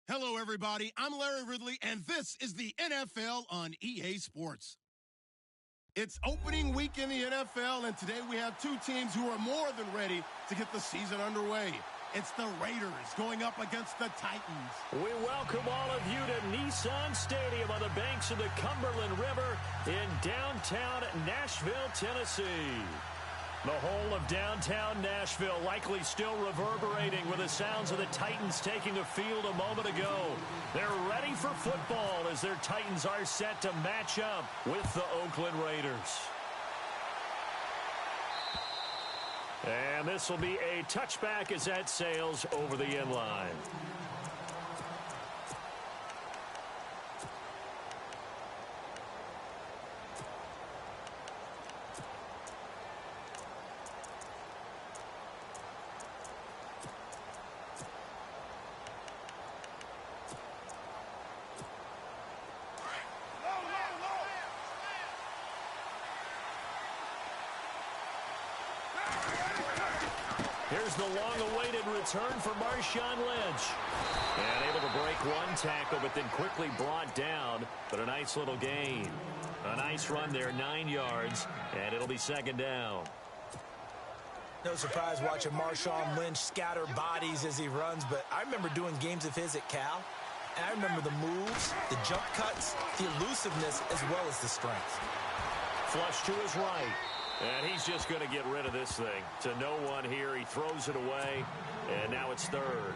Hello, everybody. I'm Larry Ridley, and this is the NFL on EA Sports. It's opening week in the NFL, and today we have two teams who are more than ready to get the season underway. It's the Raiders going up against the Titans. We welcome all of you to Nissan Stadium on the banks of the Cumberland River in downtown Nashville, Tennessee. The whole of downtown Nashville likely still reverberating with the sounds of the Titans taking the field a moment ago. They're ready for football as their Titans are set to match up with the Oakland Raiders. And this will be a touchback as that sails over the end line. Here's the long-awaited return for Marshawn Lynch. And able to break one tackle, but then quickly brought down. But a nice little gain. A nice run there, 9 yards, and it'll be second down. No surprise watching Marshawn Lynch scatter bodies as he runs, but I remember doing games of his at Cal, and I remember the moves, the jump cuts, the elusiveness, as well as the strength. Flush to his right. And he's just going to get rid of this thing. To no one here. He throws it away, and now it's third.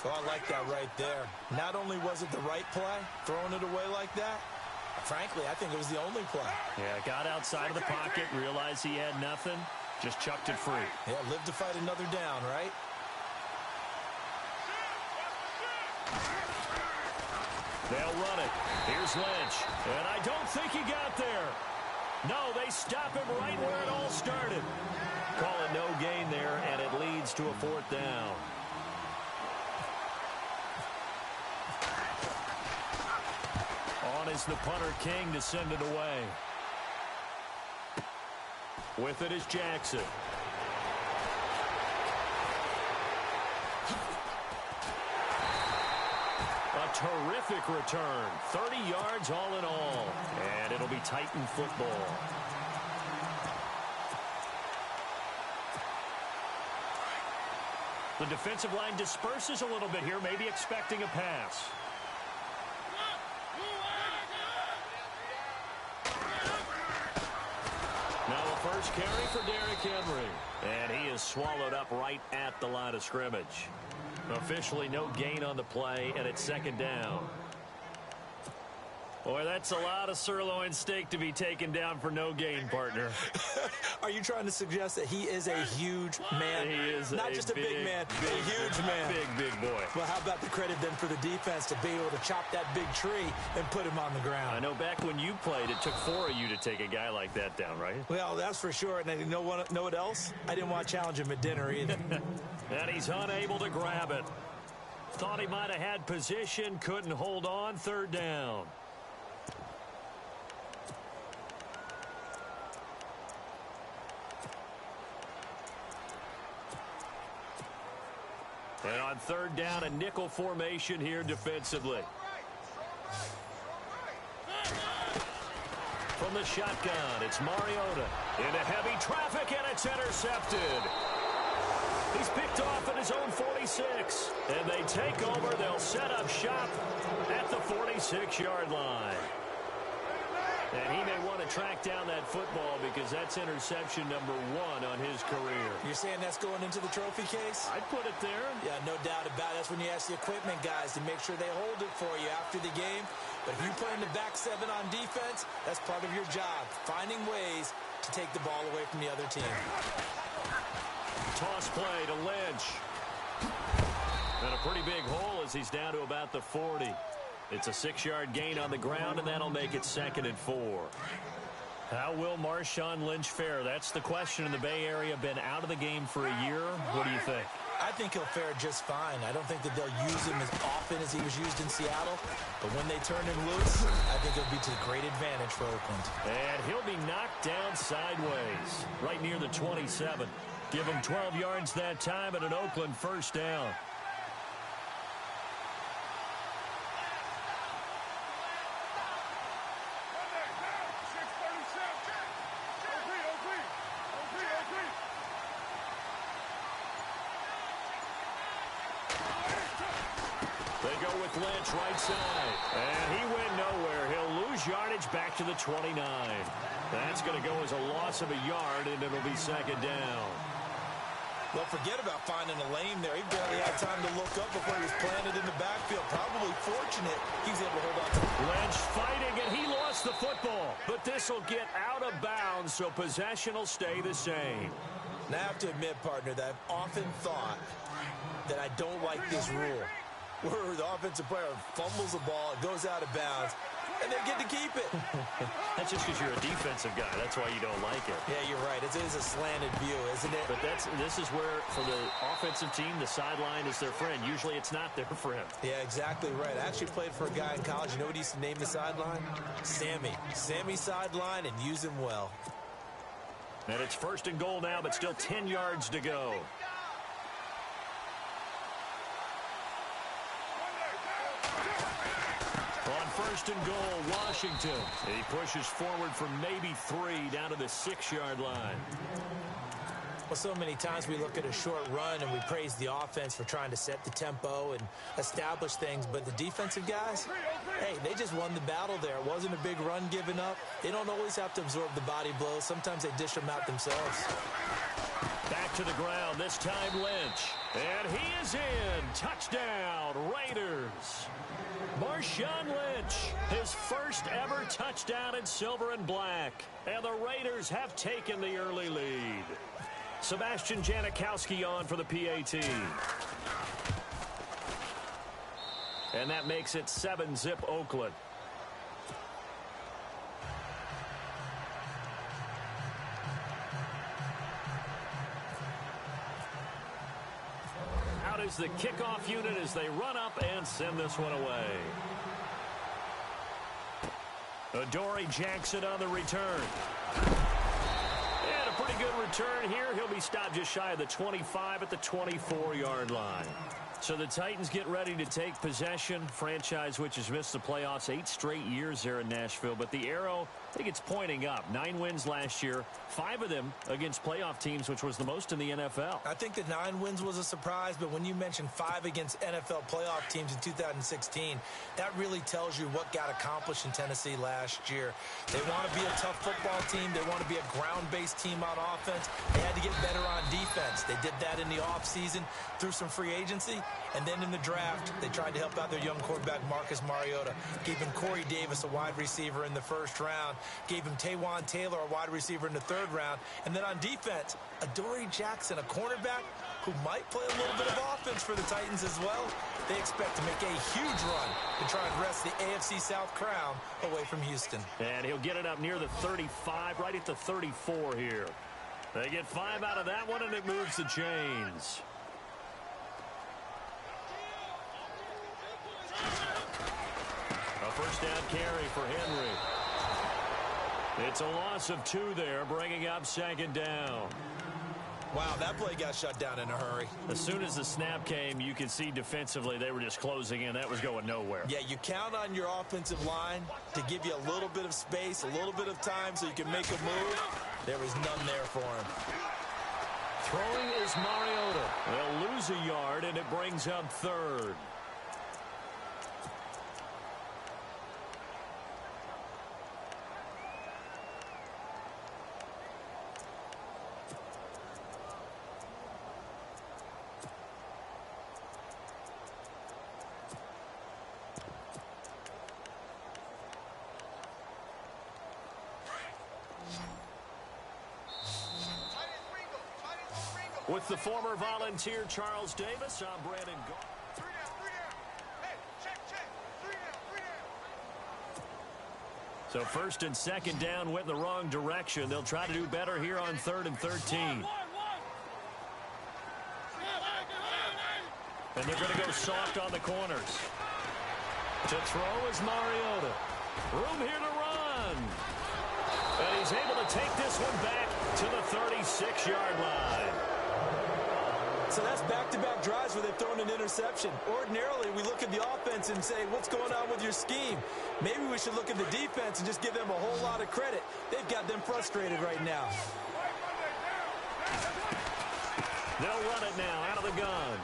Oh, I like that right there. Not only was it the right play, throwing it away like that, frankly, I think it was the only play. Yeah, got outside of the pocket, realized he had nothing, just chucked it free. Yeah, live to fight another down, right? They'll run it. Here's Lynch, and I don't think he got there. No, they stop him right where it all started. Call it no gain there, and it leads to a fourth down. On is the punter King to send it away. With it is Jackson. A terrific return. 30 yards all in all. And it'll be Titan football. The defensive line disperses a little bit here, maybe expecting a pass. Now a first carry for Derrick Henry. And he is swallowed up right at the line of scrimmage. Officially no gain on the play, and it's second down. Boy, that's a lot of sirloin steak to be taken down for no gain, partner. Are you trying to suggest that he is a huge man? He is not just a big man, a huge man. Big boy. Well, how about the credit then for the defense to be able to chop that big tree and put him on the ground? I know back when you played, it took 4 of you to take a guy like that down, right? Well, that's for sure. And you know what else? I didn't want to challenge him at dinner either. And he's unable to grab it. Thought he might have had position, couldn't hold on, third down. And on third down, a nickel formation here defensively. From the shotgun, it's Mariota. Into heavy traffic, and it's intercepted. He's picked off at his own 46. And they take over. They'll set up shop at the 46-yard line. And he may want to track down that football because that's interception number 1 on his career. You're saying that's going into the trophy case? I'd put it there. Yeah, no doubt about it. That's when you ask the equipment guys to make sure they hold it for you after the game. But if you play in the back 7 on defense, that's part of your job, finding ways to take the ball away from the other team. Toss play to Lynch. And a pretty big hole as he's down to about the 40. It's a 6-yard gain on the ground, and that'll make it 2nd and 4. How will Marshawn Lynch fare? That's the question in the Bay Area. Been out of the game for a year. What do you think? I think he'll fare just fine. I don't think that they'll use him as often as he was used in Seattle. But when they turn him loose, I think it'll be to great advantage for Oakland. And he'll be knocked down sideways, right near the 27. Give him 12 yards that time and an Oakland first down. go with Lynch right side. And he went nowhere. He'll lose yardage back to the 29. That's going to go as a loss of a yard, and it'll be second down. Well, forget about finding a lane there. He barely had time to look up before he was planted in the backfield. Probably fortunate he was able to hold on to it. Lynch fighting, and he lost the football. But this will get out of bounds, so possession will stay the same. And I have to admit, partner, that I've often thought that I don't like this rule, where the offensive player fumbles the ball, it goes out of bounds, and they get to keep it. That's just because you're a defensive guy. That's why you don't like it. Yeah, you're right. It is a slanted view, isn't it? But this is where, for the offensive team, the sideline is their friend. Usually it's not their friend. Yeah, exactly right. I actually played for a guy in college. You know what he used to name the sideline? Sammy. Sammy sideline, and use him well. And it's first and goal now, but still 10 yards to go. On first and goal, Washington. He pushes forward from maybe 3 down to the 6-yard line. Well, so many times we look at a short run and we praise the offense for trying to set the tempo and establish things, but the defensive guys, hey, they just won the battle there. It wasn't a big run given up. They don't always have to absorb the body blows. Sometimes they dish them out themselves. Back to the ground, this time Lynch. And he is in. Touchdown, Raiders. Marshawn Lynch, his first ever touchdown in silver and black. And the Raiders have taken the early lead. Sebastian Janikowski on for the PAT. And that makes it 7-zip Oakland. Out is the kickoff unit as they run up and send this one away. Adoree Jackson on the return. And a pretty good return here. He'll be stopped just shy of the 25 at the 24-yard line. So the Titans get ready to take possession. Franchise which has missed the playoffs 8 straight years there in Nashville. But the arrow, I think it's pointing up. 9 wins last year, 5 of them against playoff teams, which was the most in the NFL. I think the 9 wins was a surprise, but when you mention 5 against NFL playoff teams in 2016, that really tells you what got accomplished in Tennessee last year. They want to be a tough football team. They want to be a ground-based team on offense. They had to get better on defense. They did that in the offseason through some free agency. And then in the draft, they tried to help out their young quarterback, Marcus Mariota. Gave him Corey Davis, a wide receiver, in the first round. Gave him Taywan Taylor, a wide receiver, in the third round. And then on defense, Adoree Jackson, a cornerback who might play a little bit of offense for the Titans as well. They expect to make a huge run to try and wrest the AFC South crown away from Houston. And he'll get it up near the 35, right at the 34 here. They get 5 out of that one, and it moves the chains. A first down carry for Henry. It's a loss of 2 there, bringing up second down. Wow, that play got shut down in a hurry. As soon as the snap came, you could see defensively they were just closing in. That was going nowhere. Yeah, you count on your offensive line to give you a little bit of space, a little bit of time so you can make a move. There was none there for him. Throwing is Mariota. They'll lose a yard, and it brings up third. With the former Volunteer Charles Davis, I'm Brandon Gault. 3 down. Hey, check. 3 down. So first and second down went in the wrong direction. They'll try to do better here on 3rd and 13. And they're going to go soft on the corners. To throw is Mariota. Room here to run. And he's able to take this one back to the 36-yard line. So that's back-to-back drives where they've thrown an interception. Ordinarily, we look at the offense and say, what's going on with your scheme? Maybe we should look at the defense and just give them a whole lot of credit. They've got them frustrated right now. They'll run it now out of the gun.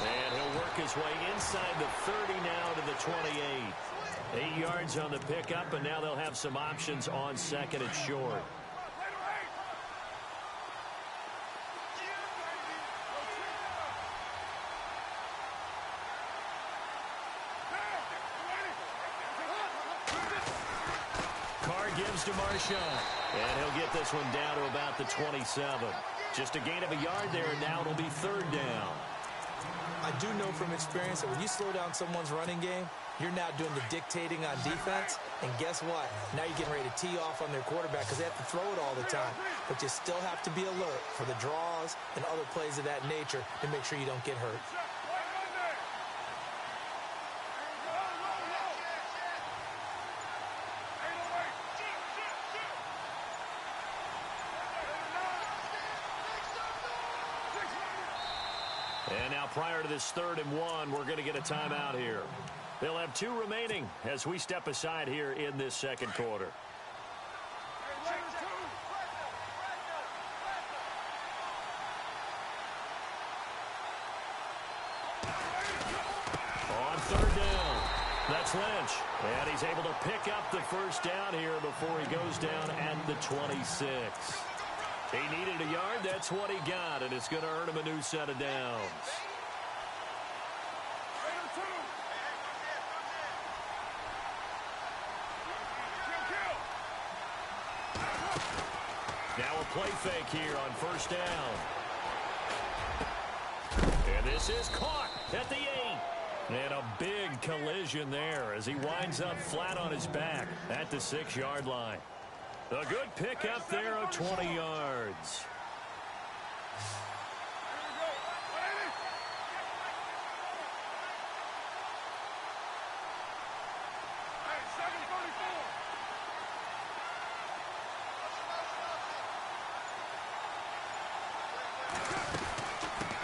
And he'll work his way inside the 30 now to the 28. 8 yards on the pickup, and now they'll have some options on second and short. Gives to Marshawn, and he'll get this one down to about the 27. Just a gain of a yard there, and now it'll be third down. I do know from experience that when you slow down someone's running game, you're now doing the dictating on defense, and guess what? Now you're getting ready to tee off on their quarterback because they have to throw it all the time. But you still have to be alert for the draws and other plays of that nature to make sure you don't get hurt. And now prior to this 3rd and 1, we're going to get a timeout here. They'll have 2 remaining as we step aside here in this second quarter. On 3rd down, that's Lynch. And he's able to pick up the first down here before he goes down at the 26. He needed a yard. That's what he got, and it's going to earn him a new set of downs. Now a play fake here on first down. And this is caught at the 8. And a big collision there as he winds up flat on his back at the 6-yard line. A good pickup there of 20 yards.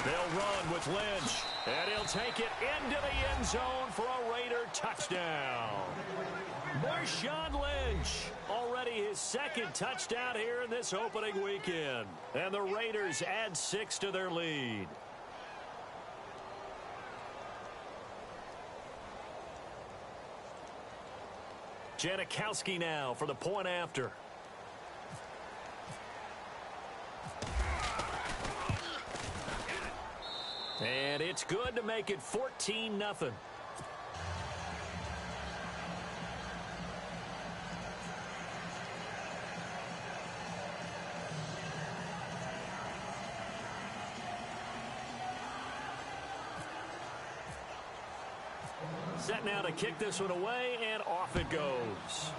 They'll run with Lynch, and he'll take it into the end zone for a Raider touchdown. Marshawn Lynch, already his 2nd touchdown here in this opening weekend. And the Raiders add 6 to their lead. Janikowski now for the point after. And it's good to make it 14-0. Set now to kick this one away, and off it goes.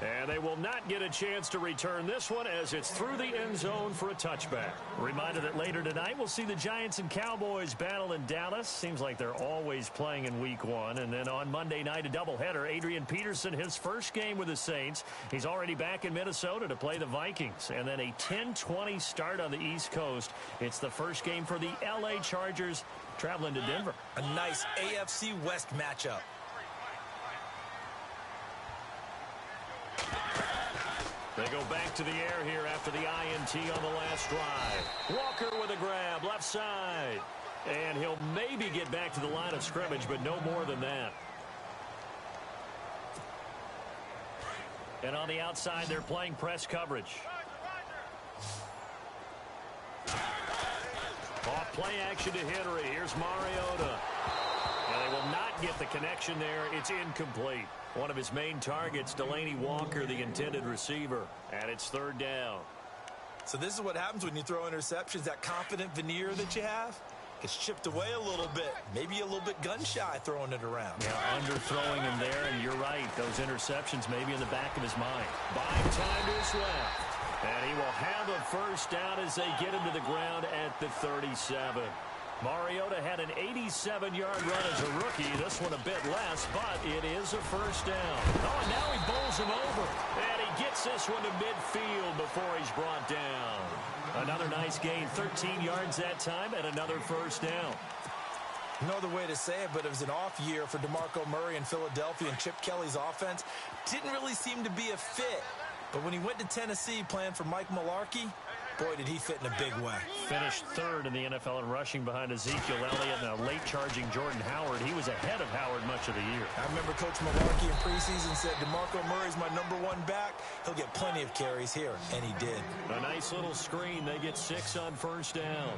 And they will not get a chance to return this one as it's through the end zone for a touchback. Reminder that later tonight we'll see the Giants and Cowboys battle in Dallas. Seems like they're always playing in week 1. And then on Monday night, a doubleheader. Adrian Peterson, his first game with the Saints. He's already back in Minnesota to play the Vikings. And then a 10-20 start on the East Coast. It's the first game for the L.A. Chargers traveling to Denver. A nice AFC West matchup. They go back to the air here after the INT on the last drive. Walker with a grab, left side. And he'll maybe get back to the line of scrimmage, but no more than that. And on the outside, they're playing press coverage. Off play action to Henry. Here's Mariota. And they will not get the connection there. It's incomplete. One of his main targets, Delaney Walker, the intended receiver. And it's 3rd down. So this is what happens when you throw interceptions. That confident veneer that you have gets chipped away a little bit. Maybe a little bit gun-shy throwing it around. Yeah, underthrowing him there, and you're right. Those interceptions may be in the back of his mind. Buying time to his left. And he will have a first down as they get him to the ground at the 37. Mariota had an 87-yard run as a rookie. This one a bit less, but it is a first down. Oh, and now he bowls him over. And he gets this one to midfield before he's brought down. Another nice gain, 13 yards that time, and another first down. No other way to say it, but it was an off year for DeMarco Murray in Philadelphia, and Chip Kelly's offense didn't really seem to be a fit. But when he went to Tennessee playing for Mike Mularkey, Boy, did he fit in a big way. Finished third in the NFL in rushing behind Ezekiel Elliott and a late-charging Jordan Howard. He was ahead of Howard much of the year. I remember Coach Malarkey in preseason said, DeMarco Murray's my #1 back. He'll get plenty of carries here, and he did. A nice little screen. They get 6 on first down.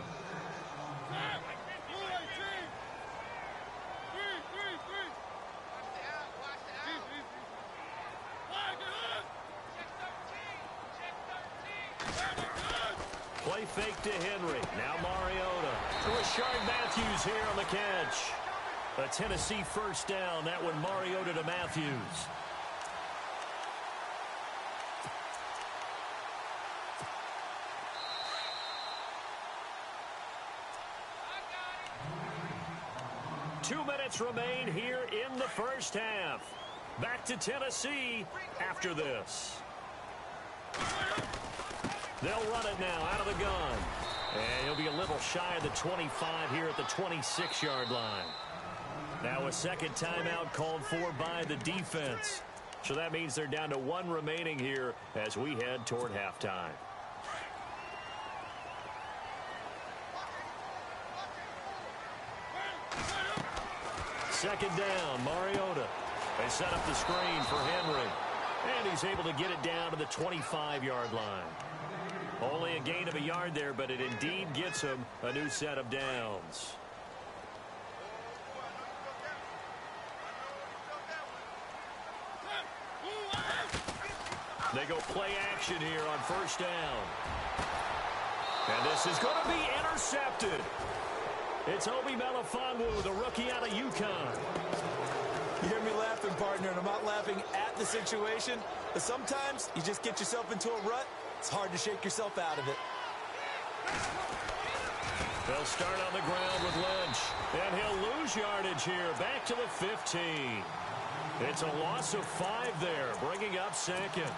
Play fake to Henry. Now Mariota. Rashard Matthews here on the catch. A Tennessee first down. That one Mariota to Matthews. Two minutes remain here in the first half. Back to Tennessee after this. They'll run it now out of the gun. And he'll be a little shy of the 25 here at the 26-yard line. Now a second timeout called for by the defense. So that means they're down to 1 remaining here as we head toward halftime. Second down, Mariota. They set up the screen for Henry. And he's able to get it down to the 25-yard line. Only a gain of a yard there, but it indeed gets him a new set of downs. They go play action here on first down. And this is going to be intercepted. It's Obi Melifonwu, the rookie out of UConn. You hear me laughing, partner, and I'm not laughing at the situation, but sometimes you just get yourself into a rut. It's hard to shake yourself out of it. They'll start on the ground with Lynch, and he'll lose yardage here, back to the 15. It's a loss of 5 there, bringing up second.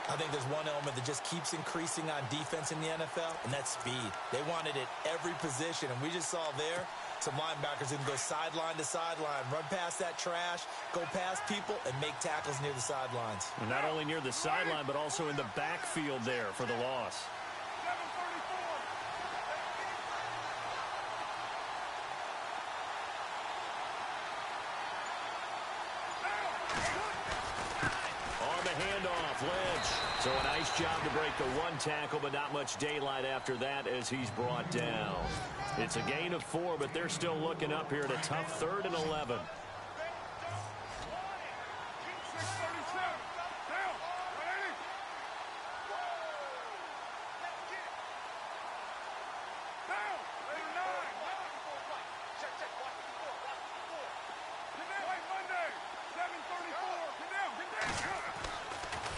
I think there's one element that just keeps increasing on defense in the NFL, and that's speed. They want it at every position, and we just saw there some linebackers who can go sideline to sideline, run past that trash, go past people, and make tackles near the sidelines. And not only near the sideline, but also in the backfield there for the loss. On the handoff, Lynch. So a nice job to break the 1 tackle, but not much daylight after that as he's brought down. It's a gain of 4, but they're still looking up here at a tough 3rd and 11.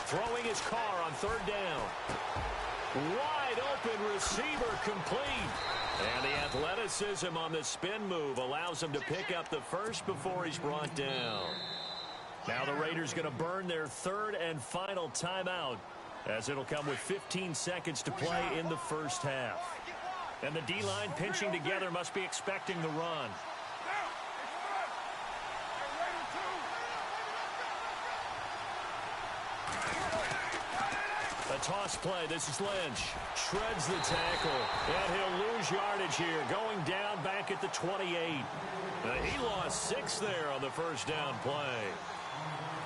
Throwing his car on 3rd down. Wide open receiver complete. And the athleticism on the spin move allows him to pick up the first before he's brought down. Now the Raiders going to burn their 3rd and final timeout as it'll come with 15 seconds to play in the first half. And the D-line pinching together must be expecting the run. A toss play. This is Lynch. Shreds the tackle. And he'll lose yardage here. Going down back at the 28. He lost 6 there on the first down play.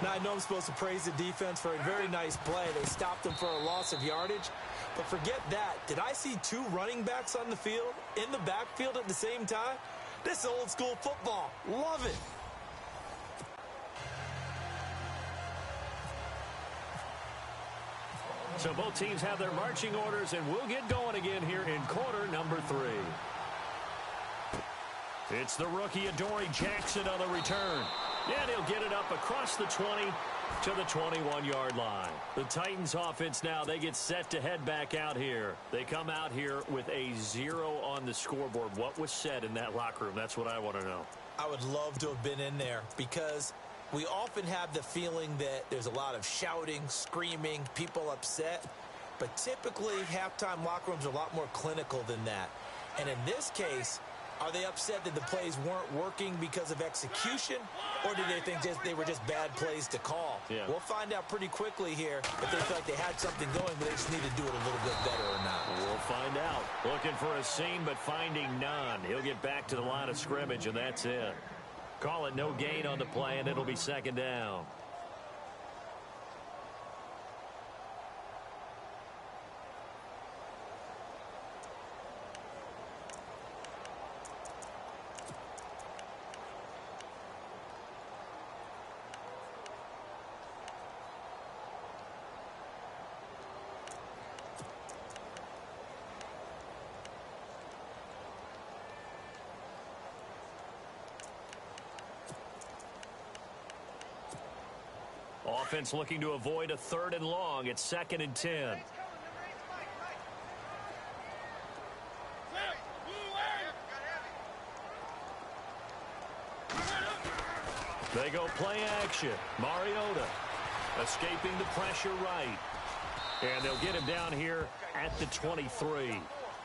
Now, I know I'm supposed to praise the defense for a very nice play. They stopped him for a loss of yardage. But forget that. Did I see 2 running backs on the field, in the backfield at the same time? This is old school football. Love it. So both teams have their marching orders, and we'll get going again here in quarter number 3. It's the rookie Adoree Jackson on the return. And he'll get it up across the 20 to the 21-yard line. The Titans offense now, they get set to head back out here. They come out here with a 0 on the scoreboard. What was said in that locker room? That's what I want to know. I would love to have been in there because we often have the feeling that there's a lot of shouting, screaming, people upset. But typically, halftime locker rooms are a lot more clinical than that. And in this case, Are they upset that the plays weren't working because of execution, or do they think they were just bad plays to call? Yeah. We'll find out pretty quickly here if they feel like they had something going, but they just need to do it a little bit better or not. We'll find out. Looking for a seam, but finding none. He'll get back to the line of scrimmage, and that's it. Call it no gain on the play, and it'll be second down. Offense looking to avoid a 3rd and long. It's 2nd and 10. They go play action. Mariota escaping the pressure right. And they'll get him down here at the 23.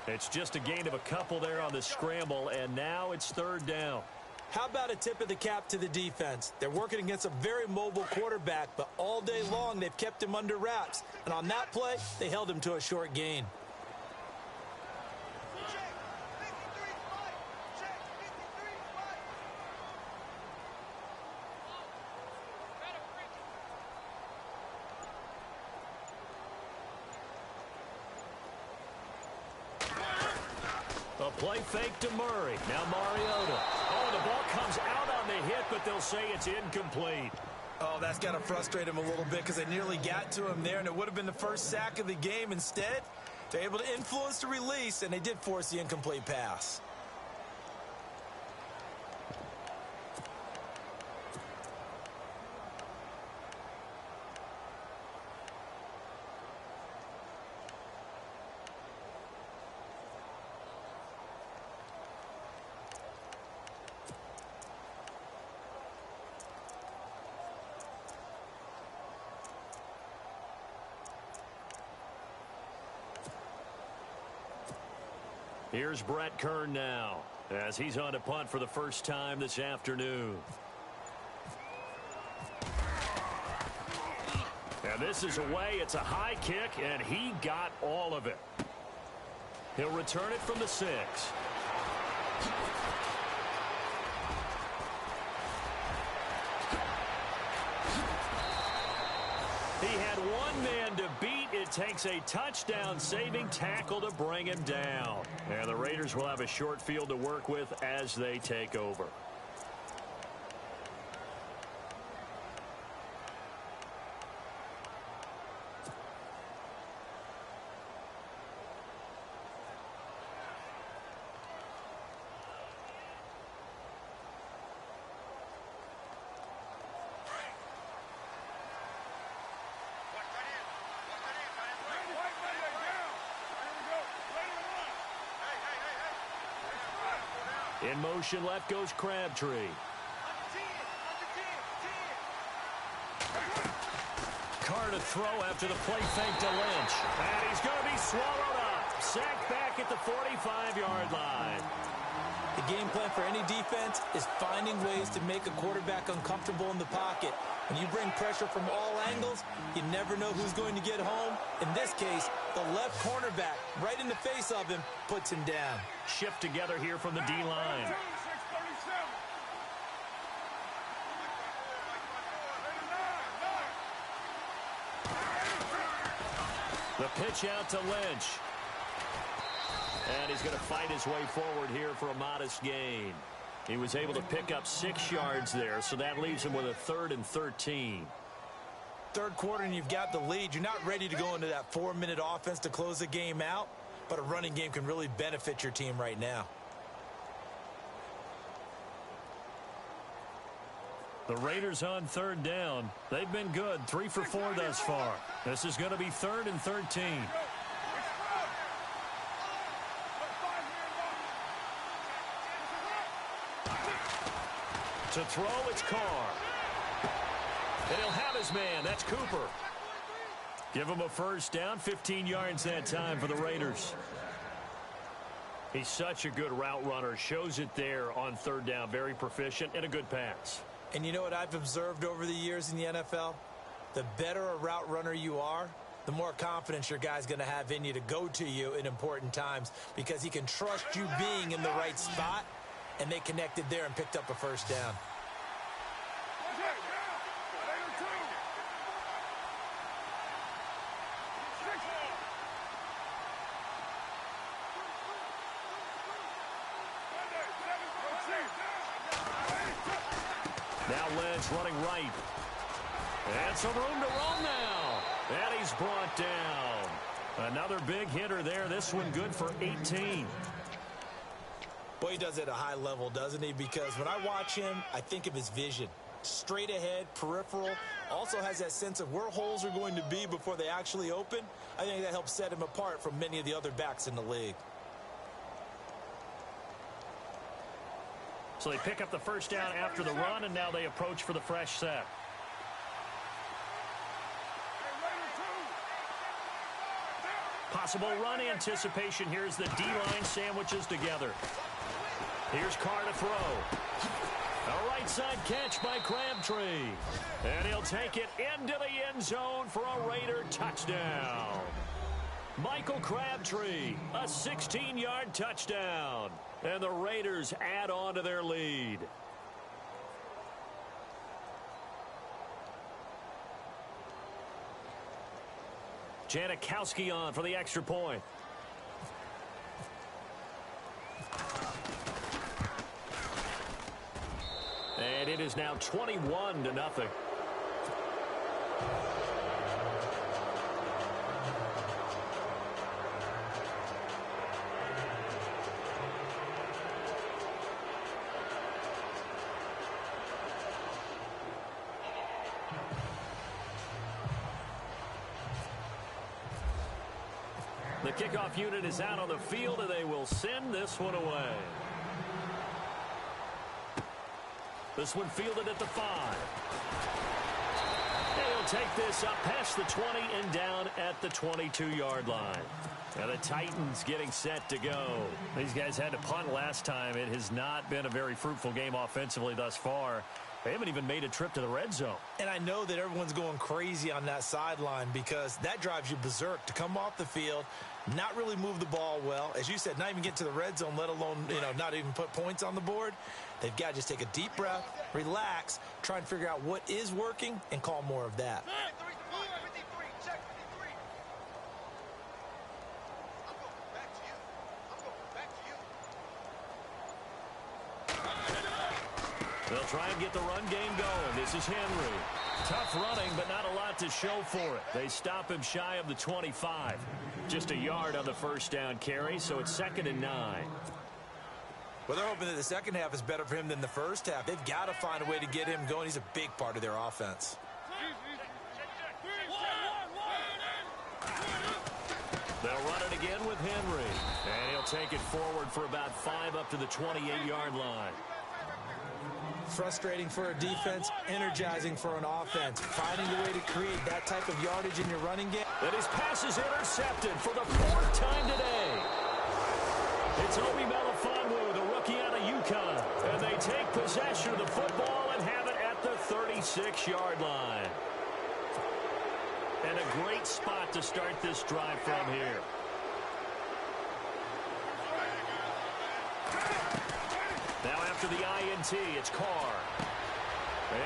It's just a gain of a couple there on the scramble, and now it's 3rd down. How about a tip of the cap to the defense? They're working against a very mobile quarterback, but all day long they've kept him under wraps. And on that play, they held him to a short gain. A play fake to Murray. Now Mariota. Oh, the ball comes out on the hit, but they'll say it's incomplete. Oh, that's got to frustrate him a little bit because they nearly got to him there, and it would have been the first sack of the game. Instead, they're able to influence the release, and they did force the incomplete pass. Here's Brett Kern now as he's on to punt for the first time this afternoon. And this is away. It's a high kick, and he got all of it. He'll return it from the 6. He had one man to beat. It takes a touchdown-saving tackle to bring him down. And the Raiders will have a short field to work with as they take over. In motion, left goes Crabtree. Carr to throw after the play fake to Lynch. And he's going to be swallowed up. Sacked back at the 45-yard line. The game plan for any defense is finding ways to make a quarterback uncomfortable in the pocket. When you bring pressure from all angles, you never know who's going to get home. In this case, the left cornerback, right in the face of him, puts him down. Shift together here from the D-line. The pitch out to Lynch. And he's going to fight his way forward here for a modest gain. He was able to pick up 6 yards there, so that leaves him with a 3rd and 13. Third quarter and you've got the lead. You're not ready to go into that 4-minute offense to close the game out, but a running game can really benefit your team right now. The Raiders on 3rd down. They've been good, 3 for 4 thus far. This is going to be 3rd and 13. To throw, it's Carr. And he'll have his man. That's Cooper. Give him a first down, 15 yards that time for the Raiders. He's such a good route runner. Shows it there on third down. Very proficient and a good pass. And you know what I've observed over the years in the NFL? The better a route runner you are, the more confidence your guy's going to have in you to go to you in important times because he can trust you being in the right spot, and they connected there and picked up a first down. Now Lynch running right. And some room to roam now. And he's brought down. Another big hitter there. This one good for 18. Boy, he does it at a high level, doesn't he? Because when I watch him, I think of his vision. Straight ahead, peripheral. Also has that sense of where holes are going to be before they actually open. I think that helps set him apart from many of the other backs in the league. So they pick up the first down after the run, and now they approach for the fresh set. Possible run anticipation. Here's the D-line sandwiches together. Here's Carr to throw. A right side catch by Crabtree. And he'll take it into the end zone for a Raider touchdown. Michael Crabtree, a 16-yard touchdown. And the Raiders add on to their lead. Janikowski on for the extra point. And it is now 21-0. The kickoff unit is out on the field, and they will send this one away. This one fielded at the 5. And he'll take this up past the 20 and down at the 22-yard line. And the Titans getting set to go. These guys had to punt last time. It has not been a very fruitful game offensively thus far. They haven't even made a trip to the red zone. And I know that everyone's going crazy on that sideline because that drives you berserk to come off the field, not really move the ball well. As you said, not even get to the red zone, let alone, not even put points on the board. They've got to just take a deep breath, relax, try and figure out what is working and call more of that. They'll try and get the run game going. This is Henry. Tough running, but not a lot to show for it. They stop him shy of the 25. Just a yard on the first down carry, so it's 2nd and 9. Well, they're hoping that the second half is better for him than the first half. They've got to find a way to get him going. He's a big part of their offense. They'll run it again with Henry. And he'll take it forward for about 5 up to the 28-yard line. Frustrating for a defense, energizing for an offense. Finding a way to create that type of yardage in your running game. And his pass is intercepted for the 4th time today. It's Obi Melifonwu, the rookie out of UConn. And they take possession of the football and have it at the 36-yard line. And a great spot to start this drive from here. Now after the INT, it's Carr.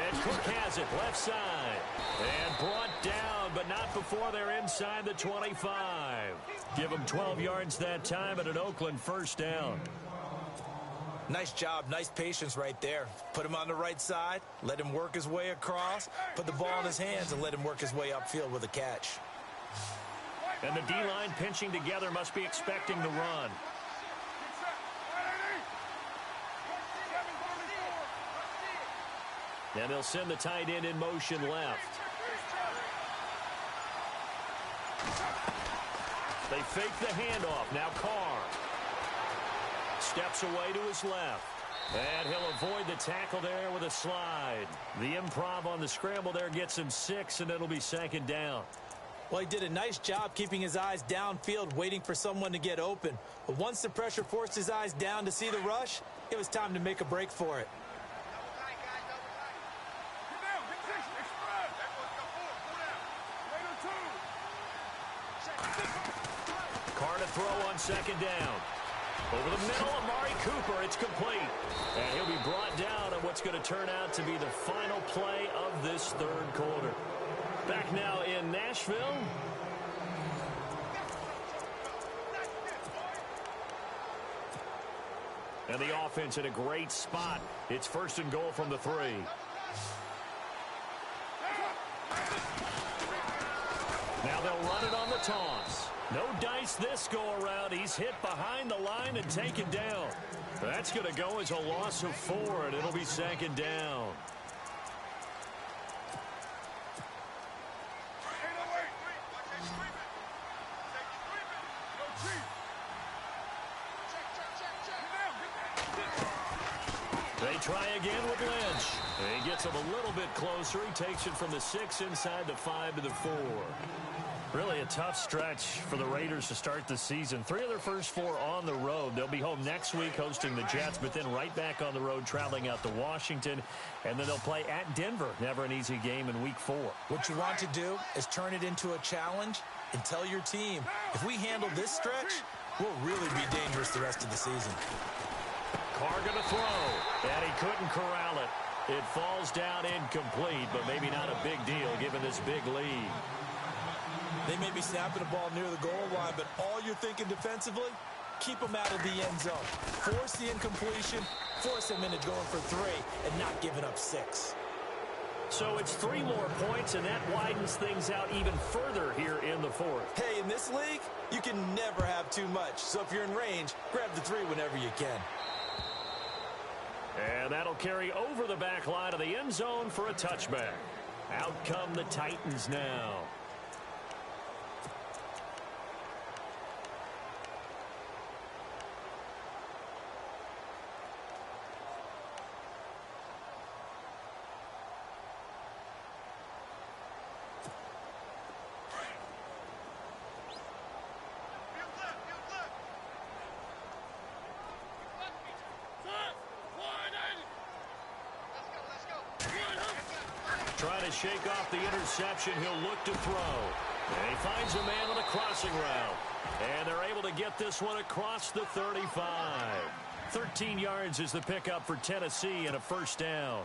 And Cook has it, left side. And brought down, but not before they're inside the 25. Give them 12 yards that time and an Oakland first down. Nice job, nice patience right there. Put him on the right side, let him work his way across, put the ball in his hands, and let him work his way upfield with a catch. And the D-line pinching together must be expecting the run. And they'll send the tight end in motion left. They fake the handoff. Now Carr steps away to his left. And he'll avoid the tackle there with a slide. The improv on the scramble there gets him 6, and it'll be 2nd down. Well, he did a nice job keeping his eyes downfield, waiting for someone to get open. But once the pressure forced his eyes down to see the rush, it was time to make a break for it. Carr to throw on second down. Over the middle, Amari Cooper, it's complete. And he'll be brought down on what's going to turn out to be the final play of this third quarter. Back now in Nashville. And the offense in a great spot. It's 1st and goal from the 3. Now they'll run it on the toss. No dice this go-around. He's hit behind the line and taken down. That's going to go as a loss of 4, and it'll be 2nd down. They try again with Lynch. He gets him a little bit closer. He takes it from the 6 inside the 5 to the 4. Really a tough stretch for the Raiders to start the season. 3 of their first 4 on the road. They'll be home next week hosting the Jets, but then right back on the road traveling out to Washington. And then they'll play at Denver. Never an easy game in week 4. What you want to do is turn it into a challenge and tell your team, if we handle this stretch, we'll really be dangerous the rest of the season. Carr going to throw, and he couldn't corral it. It falls down incomplete, but maybe not a big deal given this big lead. They may be snapping the ball near the goal line, but all you're thinking defensively, keep them out of the end zone. Force the incompletion, force them into going for 3, and not giving up 6. So it's 3 more points, and that widens things out even further here in the 4th. Hey, in this league, you can never have too much. So if you're in range, grab the 3 whenever you can. And that'll carry over the back line of the end zone for a touchback. Out come the Titans now. Trying to shake off the interception. He'll look to throw. And he finds a man on a crossing route. And they're able to get this one across the 35. 13 yards is the pickup for Tennessee and a 1st down.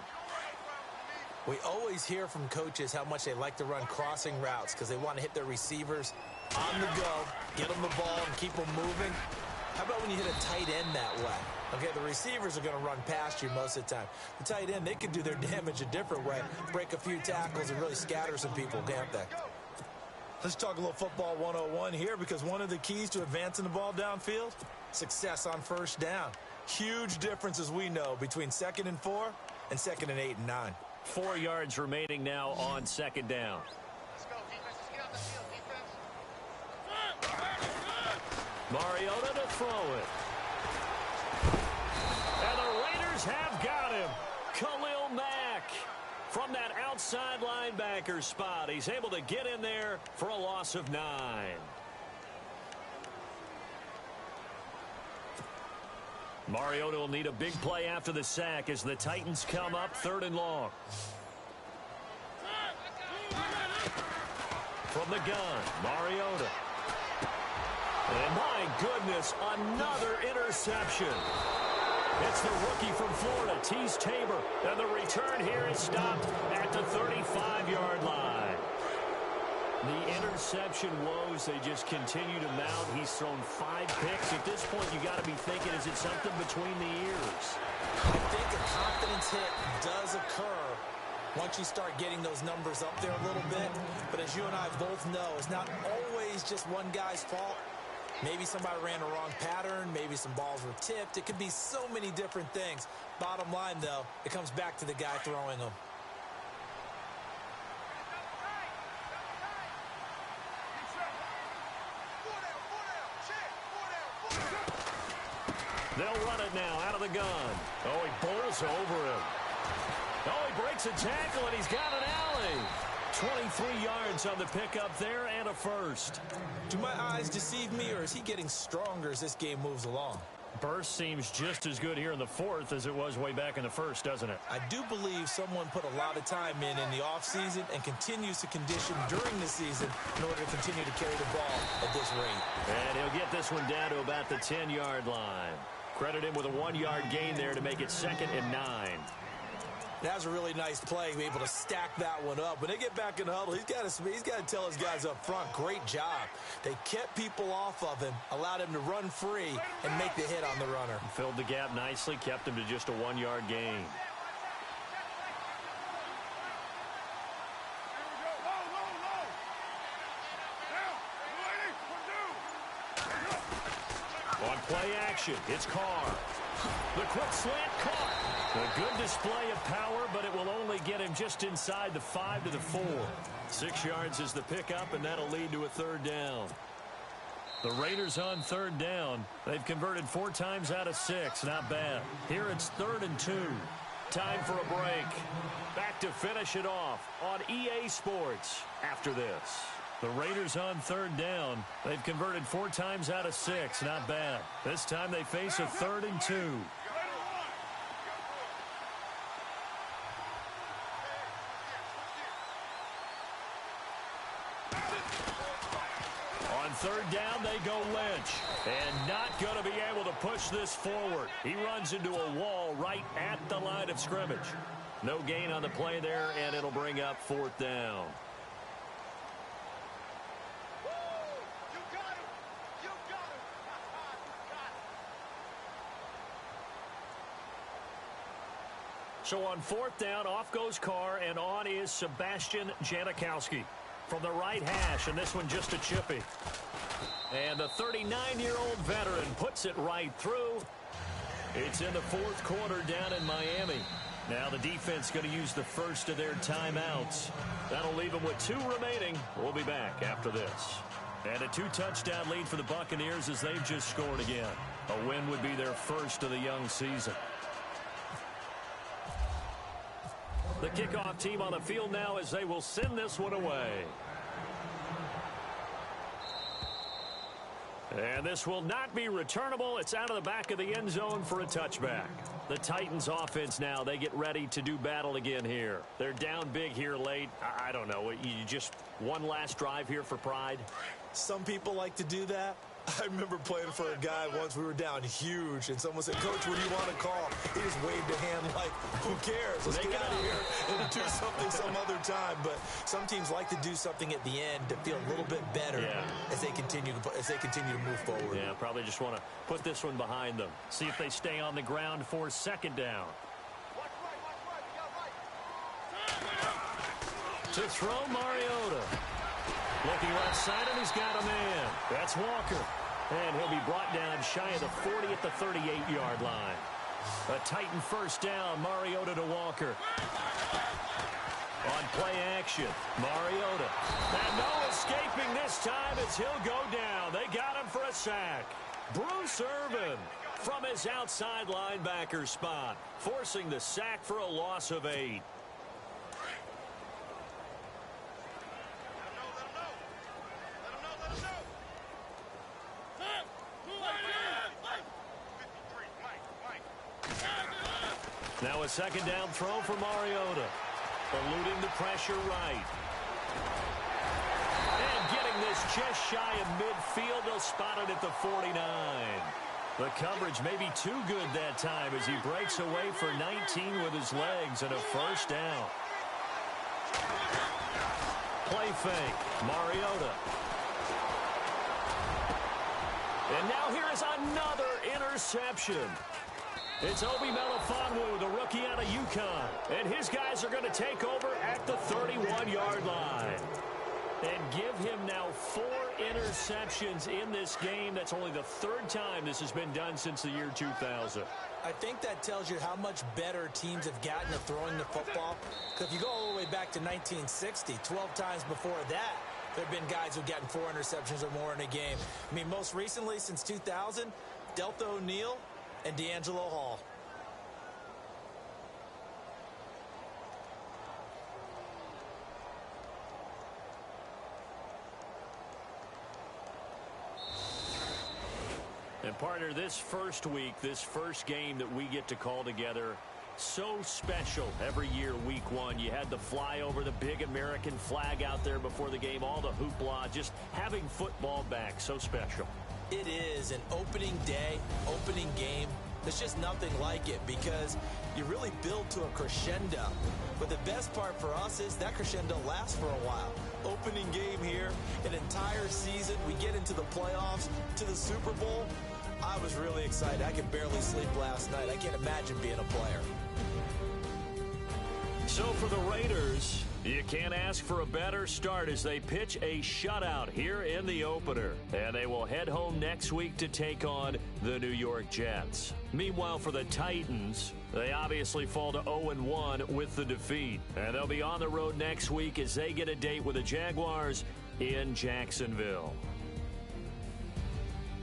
We always hear from coaches how much they like to run crossing routes because they want to hit their receivers on the go, get them the ball, and keep them moving. How about when you hit a tight end that way? Okay, the receivers are going to run past you most of the time. The tight end, they can do their damage a different way, break a few tackles and really scatter some people, can't they? Let's talk a little football 101 here because one of the keys to advancing the ball downfield, success on 1st down. Huge difference, as we know, between 2nd and 4 and 2nd and 8 and 9. 4 yards remaining now on 2nd down. Let's go, defense. Let's get out the field, defense. Mariota to throw it. And the Raiders have got him. Khalil Mack from that outside linebacker spot. He's able to get in there for a loss of 9. Mariota will need a big play after the sack as the Titans come up 3rd and long. From the gun, Mariota. And my goodness, another interception. It's the rookie from Florida, Tease Tabor. And the return here is stopped at the 35-yard line. The interception woes, they just continue to mount. He's thrown 5 picks. At this point, you got to be thinking, is it something between the ears? I think a confidence hit does occur once you start getting those numbers up there a little bit. But as you and I both know, it's not always just one guy's fault. Maybe somebody ran a wrong pattern. Maybe some balls were tipped. It could be so many different things. Bottom line, though, it comes back to the guy throwing them. They'll run it now out of the gun. Oh, he bowls over him. Oh, he breaks a tackle, and he's got an alley. 23 yards on the pickup there and a first. Do my eyes deceive me, or is he getting stronger as this game moves along? Burst seems just as good here in the fourth as it was way back in the first, doesn't it? I do believe someone put a lot of time in the offseason and continues to condition during the season in order to continue to carry the ball at this rate. And he'll get this one down to about the 10-yard line. Credit him with a 1-yard gain there to make it 2nd and 9. That was a really nice play, be able to stack that one up. When they get back in the huddle, he's got to tell his guys up front, great job. They kept people off of him, allowed him to run free, and make the hit on the runner. Filled the gap nicely, kept him to just a 1-yard gain. On play action, it's Carr. The quick slant caught. A good display of power, but it will only get him just inside the 5 to the 4. 6 yards is the pickup, and that'll lead to a 3rd down. The Raiders on 3rd down. They've converted 4 times out of 6. Not bad. Here it's 3rd and 2. Time for a break. Back to finish it off on EA Sports after this. The Raiders on 3rd down. They've converted 4 times out of 6. Not bad. This time they face a 3rd and 2. On 3rd down, they go Lynch. And not going to be able to push this forward. He runs into a wall right at the line of scrimmage. No gain on the play there, and it'll bring up 4th down. So on 4th down, off goes Carr, and on is Sebastian Janikowski from the right hash, and this one just a chippy. And the 39-year-old veteran puts it right through. It's in the 4th quarter down in Miami. Now the defense going to use the first of their timeouts. That'll leave them with 2 remaining. We'll be back after this. And a 2-touchdown lead for the Buccaneers as they've just scored again. A win would be their first of the young season. The kickoff team on the field now as they will send this one away. And this will not be returnable. It's out of the back of the end zone for a touchback. The Titans offense now, they get ready to do battle again here. They're down big here late. I don't know. You just one last drive here for pride? Some people like to do that. I remember playing for a guy once. We were down huge, and someone said, "Coach, what do you want to call?" He just waved a hand like, "Who cares? Let's get out of here and do something some other time." But some teams like to do something at the end to feel a little bit better as they continue to move forward. Yeah, probably just want to put this one behind them. See if they stay on the ground for 2nd down. To throw Mariota. Looking left side, and he's got a man. That's Walker. And he'll be brought down shy of the 40 at the 38-yard line. A Titan 1st down, Mariota to Walker. On play action, Mariota. And no escaping this time as he'll go down. They got him for a sack. Bruce Irvin from his outside linebacker spot, forcing the sack for a loss of 8. Now a 2nd down throw for Mariota. Eluding the pressure right. And getting this just shy of midfield. They'll spot it at the 49. The coverage may be too good that time as he breaks away for 19 with his legs and a 1st down. Play fake. Mariota. And now here is another interception. It's Obi Melifonwu, the rookie out of UConn. And his guys are going to take over at the 31-yard line. And give him now 4 interceptions in this game. That's only the 3rd time this has been done since the year 2000. I think that tells you how much better teams have gotten at throwing the football. Because if you go all the way back to 1960, 12 times before that, there have been guys who've gotten 4 interceptions or more in a game. I mean, most recently, since 2000, Delta O'Neal and D'Angelo Hall. Partner, this first week, this first game that we get to call together, so special every year, week one. You had the flyover, the big American flag out there before the game, all the hoopla, just having football back, so special. It is an opening day, opening game. There's just nothing like it because you really build to a crescendo. But the best part for us is that crescendo lasts for a while. Opening game here, an entire season, we get into the playoffs, to the Super Bowl. I was really excited. I could barely sleep last night. I can't imagine being a player. So for the Raiders, you can't ask for a better start as they pitch a shutout here in the opener. And they will head home next week to take on the New York Jets. Meanwhile, for the Titans, they obviously fall to 0-1 with the defeat. And they'll be on the road next week as they get a date with the Jaguars in Jacksonville.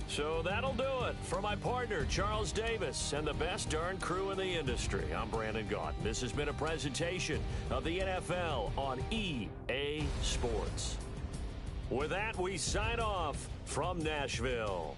So that'll do it for my partner, Charles Davis, and the best darn crew in the industry. I'm Brandon Gaunt. This has been a presentation of the NFL on EA Sports. With that, we sign off from Nashville.